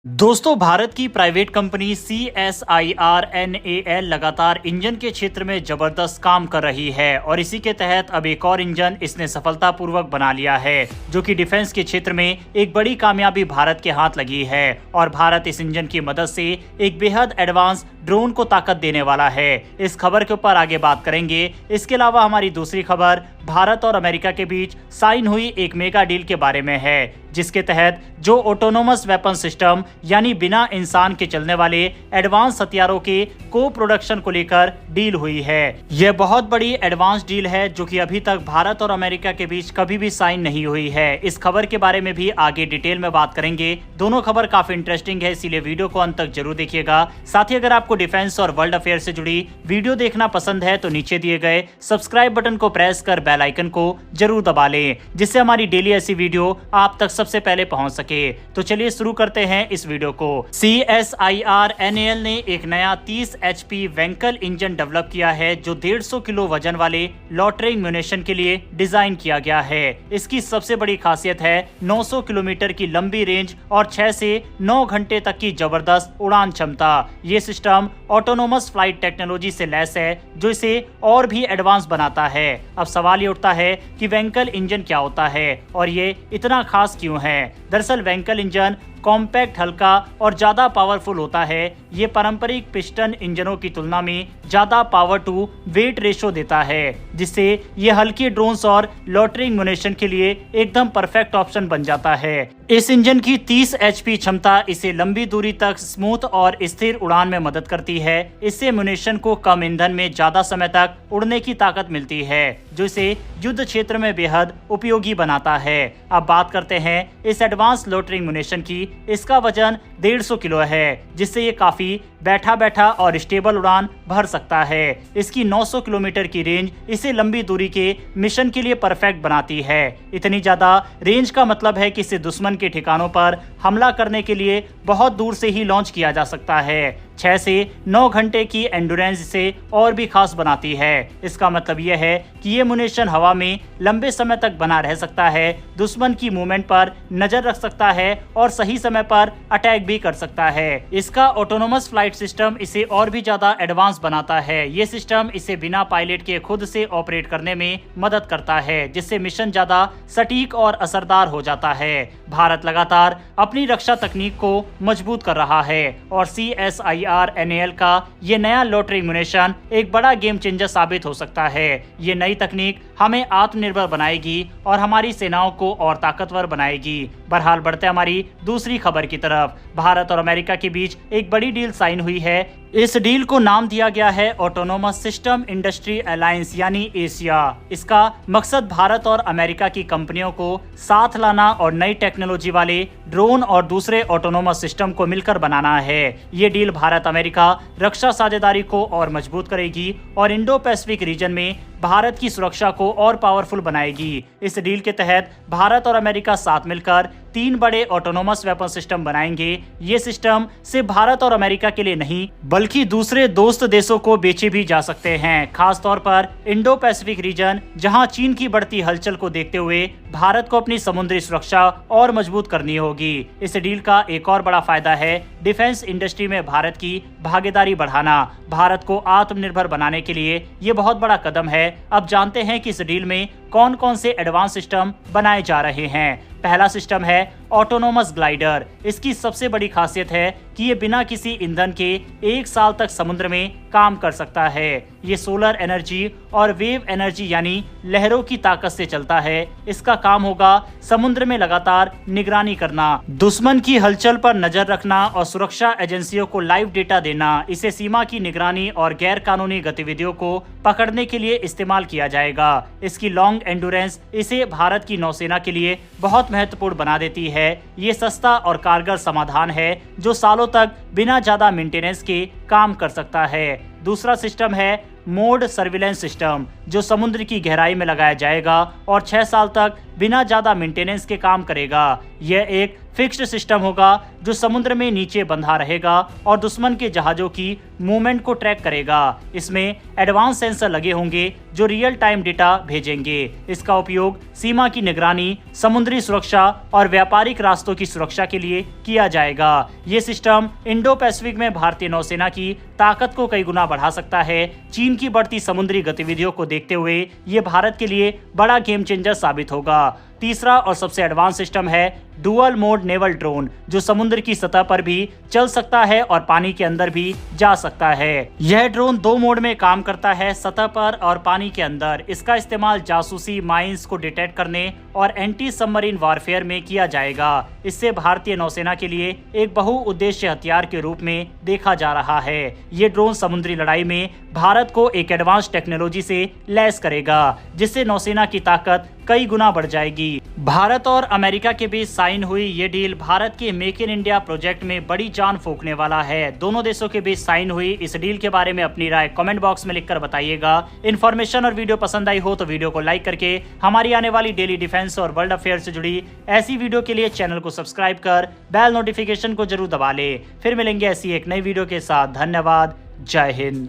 दोस्तों, भारत की private company CSIR-NAL लगातार इंजन के क्षेत्र में जबरदस्त काम कर रही है और इसी के तहत अब एक और इंजन इसने सफलतापूर्वक बना लिया है, जो कि डिफेंस के क्षेत्र में एक बड़ी कामयाबी भारत के हाथ लगी है। और भारत इस इंजन की मदद से एक बेहद एडवांस ड्रोन को ताकत देने वाला है। इस खबर के ऊपर आगे बात करेंगे। इसके अलावा हमारी दूसरी खबर भारत और अमेरिका के बीच साइन हुई एक मेगा डील के बारे में है, जिसके तहत जो ऑटोनोमस वेपन सिस्टम यानी बिना इंसान के चलने वाले एडवांस हथियारों के को प्रोडक्शन को लेकर डील हुई है। यह बहुत बड़ी एडवांस डील है जो कि अभी तक भारत और अमेरिका के बीच कभी भी साइन नहीं हुई है। इस खबर के बारे में भी आगे डिटेल में बात करेंगे। दोनों खबर काफी इंटरेस्टिंग है, इसीलिए वीडियो को अंत तक जरूर देखिएगा। साथ ही अगर आपको डिफेंस और वर्ल्ड अफेयर से जुड़ी वीडियो देखना पसंद है तो नीचे दिए गए सब्सक्राइब बटन को प्रेस कर बेल आइकन को जरूर दबा लें, जिससे हमारी डेली ऐसी वीडियो आप तक सबसे पहले पहुंच सके। तो चलिए शुरू करते हैं इस वीडियो को। CSIR-NAL ने एक नया 30 HP वेंकल इंजन डेवलप किया है, जो 150 किलो वजन वाले लॉटरिंग म्यूनिशन के लिए डिजाइन किया गया है। इसकी सबसे बड़ी खासियत है 900 किलोमीटर की लंबी रेंज और 6 से 9 घंटे तक की जबरदस्त उड़ान क्षमता। ये सिस्टम ऑटोनोमस फ्लाइट टेक्नोलॉजी से लैस है, जो इसे और भी एडवांस बनाता है। अब सवाल ये उठता है कि वेंकल इंजन क्या होता है और ये इतना खास क्यों है। दरअसल वेंकल इंजन कॉम्पैक्ट, हल्का और ज्यादा पावरफुल होता है। ये पारंपरिक पिस्टन इंजनों की तुलना में ज्यादा पावर टू वेट रेशो देता है, जिससे ये हल्की ड्रोन्स और लॉटरिंग म्यूनिशन के लिए एकदम परफेक्ट ऑप्शन बन जाता है। इस इंजन की 30 HP क्षमता इसे लंबी दूरी तक स्मूथ और स्थिर उड़ान में मदद करती है। इससे म्यूनिशन को कम ईंधन में ज्यादा समय तक उड़ने की ताकत मिलती है, जो इसे युद्ध क्षेत्र में बेहद उपयोगी बनाता है। अब बात करते हैं इस एडवांस लॉटरिंग म्यूनिशन की। इसका वजन 150 किलो है, जिससे ये काफी बैठा और स्टेबल उड़ान भर सकता है। इसकी 900 किलोमीटर की रेंज इसे लंबी दूरी के मिशन के लिए परफेक्ट बनाती है। इतनी ज्यादा रेंज का मतलब है कि इसे दुश्मन के ठिकानों पर हमला करने के लिए बहुत दूर से ही लॉन्च किया जा सकता है। 6 से 9 घंटे की एंडुरेंस इसे और भी खास बनाती है। इसका मतलब यह है कि ये म्यूनिशन हवा में लंबे समय तक बना रह सकता है, दुश्मन की मूवमेंट पर नजर रख सकता है और सही समय पर अटैक भी कर सकता है। इसका ऑटोनोमस फ्लाइट सिस्टम इसे और भी ज्यादा एडवांस बनाता है। ये सिस्टम इसे बिना पायलट के खुद से ऑपरेट करने में मदद करता है, जिससे मिशन ज्यादा सटीक और असरदार हो जाता है। भारत लगातार अपनी रक्षा तकनीक को मजबूत कर रहा है और CSIR-NAL का ये नया लॉटरिंग म्यूनिशन एक बड़ा गेम चेंजर साबित हो सकता है। ये नई तकनीक हमें आत्मनिर्भर बनाएगी और हमारी सेनाओं को और ताकतवर बनाएगी। बहरहाल बढ़ते हमारी दूसरी खबर की तरफ। भारत और अमेरिका के बीच एक बड़ी डील साइन हुई है। इस डील को नाम दिया गया है ऑटोनोमस सिस्टम इंडस्ट्री अलायंस यानी एशिया। इसका मकसद भारत और अमेरिका की कंपनियों को साथ लाना और नई टेक्नोलॉजी वाले ड्रोन और दूसरे ऑटोनोमस सिस्टम को मिलकर बनाना है। ये डील भारत अमेरिका रक्षा साझेदारी को और मजबूत करेगी और इंडो पैसिफिक रीजन में भारत की सुरक्षा को और पावरफुल बनाएगी। इस डील के तहत भारत और अमेरिका साथ मिलकर 3 बड़े ऑटोनोमस वेपन सिस्टम बनाएंगे। ये सिस्टम सिर्फ भारत और अमेरिका के लिए नहीं, बल्कि दूसरे दोस्त देशों को बेचे भी जा सकते हैं। खास तौर पर इंडो पैसिफिक रीजन, जहां चीन की बढ़ती हलचल को देखते हुए भारत को अपनी समुद्री सुरक्षा और मजबूत करनी होगी। इस डील का एक और बड़ा फायदा है डिफेंस इंडस्ट्री में भारत की भागीदारी बढ़ाना। भारत को आत्मनिर्भर बनाने के लिए ये बहुत बड़ा कदम है। अब जानते हैं कि इस डील में कौन कौन से एडवांस सिस्टम बनाए जा रहे हैं। पहला सिस्टम है ऑटोनोमस ग्लाइडर। इसकी सबसे बड़ी खासियत है कि ये बिना किसी ईंधन के 1 साल तक समुद्र में काम कर सकता है। ये सोलर एनर्जी और वेव एनर्जी यानी लहरों की ताकत से चलता है। इसका काम होगा समुद्र में लगातार निगरानी करना, दुश्मन की हलचल पर नजर रखना और सुरक्षा एजेंसियों को लाइव डेटा देना। इसे सीमा की निगरानी और गैर कानूनी गतिविधियों को पकड़ने के लिए इस्तेमाल किया जाएगा। इसकी लॉन्ग एंडुरेंस इसे भारत की नौसेना के लिए बहुत महत्वपूर्ण बना देती है। ये सस्ता और कारगर समाधान है जो सालों तक बिना ज्यादा मेंटेनेंस के काम कर सकता है। दूसरा सिस्टम है मोड सर्विलेंस सिस्टम, जो समुद्र की गहराई में लगाया जाएगा और 6 साल तक बिना ज्यादा मेंटेनेंस के काम करेगा। यह एक फिक्स्ड सिस्टम होगा जो समुद्र में नीचे बंधा रहेगा और दुश्मन के जहाजों की मूवमेंट को ट्रैक करेगा। इसमें एडवांस सेंसर लगे होंगे जो रियल टाइम डेटा भेजेंगे। इसका उपयोग सीमा की निगरानी, समुद्री सुरक्षा और व्यापारिक रास्तों की सुरक्षा के लिए किया जाएगा। ये सिस्टम इंडो पैसिफिक में भारतीय नौसेना की ताकत को कई गुना बढ़ा सकता है। चीन की बढ़ती समुद्री गतिविधियों को देखते हुए ये भारत के लिए बड़ा गेम चेंजर साबित होगा। तीसरा और सबसे एडवांस सिस्टम है डुअल मोड नेवल ड्रोन, जो समुद्र की सतह पर भी चल सकता है और पानी के अंदर भी जा सकता है। यह ड्रोन 2 मोड में काम करता है, सतह पर और पानी के अंदर। इसका इस्तेमाल जासूसी, माइंस को डिटेक्ट करने और एंटी सबमरीन वारफेयर में किया जाएगा। इससे भारतीय नौसेना के लिए एक बहुउद्देश्य हथियार के रूप में देखा जा रहा है। ये ड्रोन समुद्री लड़ाई में भारत को एक एडवांस टेक्नोलॉजी से लैस करेगा, जिससे नौसेना की ताकत कई गुना बढ़ जाएगी। भारत और अमेरिका के बीच साइन हुई ये डील भारत के मेक इन इंडिया प्रोजेक्ट में बड़ी जान फूंकने वाला है। दोनों देशों के बीच साइन हुई इस डील के बारे में अपनी राय कमेंट बॉक्स में लिखकर बताइएगा। इन्फॉर्मेशन और वीडियो पसंद आई हो तो वीडियो को लाइक करके हमारी आने वाली डेली डिफेंस और वर्ल्ड अफेयर से जुड़ी ऐसी वीडियो के लिए चैनल को सब्सक्राइब कर बेल नोटिफिकेशन को जरूर दबा ले। फिर मिलेंगे ऐसी एक नई वीडियो के साथ। धन्यवाद। जय हिंद।